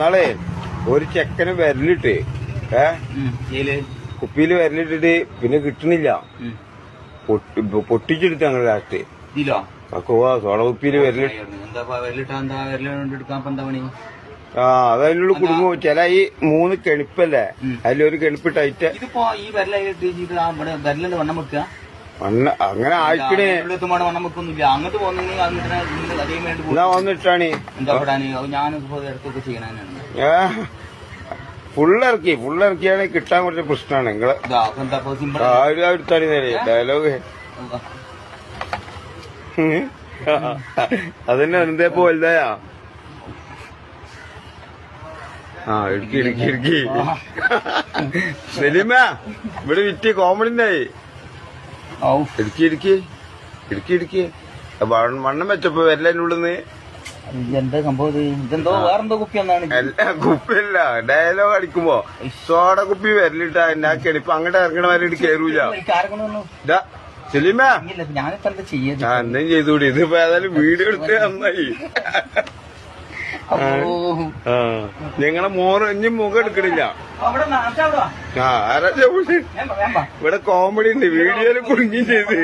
നാളെ ഒരു ചെക്കന് വിരലിട്ട് കുപ്പിയില് വിരലിട്ടിട്ട് പിന്നെ കിട്ടണില്ല. പൊട്ടിച്ചെടുത്ത് ഞങ്ങൾ ലാസ്റ്റ് സോള കുപ്പിയില് വിരലിട്ട് അതതിനുള്ള കുടുംബം. ചില ഈ 3 കെണിപ്പല്ലേ, അതിലൊരു കെണിപ്പ് ടൈറ്റ് അങ്ങനെ ആയിക്കണേ. എന്നാ വന്നിട്ടാണ് ഫുള്ളിറക്കിയാണ് കിട്ടാൻ കുറച്ച് പ്രശ്നമാണ്. നിങ്ങള് എടുത്താണ് ഡയലോഗ് അതന്നെ എന്തേ പോലതായാ. ഇടുക്കി സലീമ ഇവിടെ വിറ്റ് കോമഡിണ്ടായി. ഇടുക്കി മണ്ണം വെച്ചപ്പോ വരലുള്ളിന്ന് എന്താ സംഭവം? ഇതെന്തോ വേറെന്തോ കുപ്പിയൊന്നാണ്. കുപ്പിയല്ല, ഡയലോഗ് അടിക്കുമ്പോ സോഡ കുപ്പി വരലിട്ടാ എന്നാ കെണിപ്പ് അങ്ങോട്ട് ഇറങ്ങണ വരെ കേറൂല. സലീമ ഞാനിപ്പോ എന്താ ചെയ്യാ? എന്തും ചെയ്തുകൂടി. ഇതിപ്പോ ഏതായാലും വീഡിയോ എടുത്ത് നന്നായി. ഞങ്ങളെ ഇനി മുഖം എടുക്കണില്ല. ആരാ ഇവിടെ കോമഡി ഉണ്ട്, വീഡിയോയില് കുടുങ്ങി ചെയ്ത്.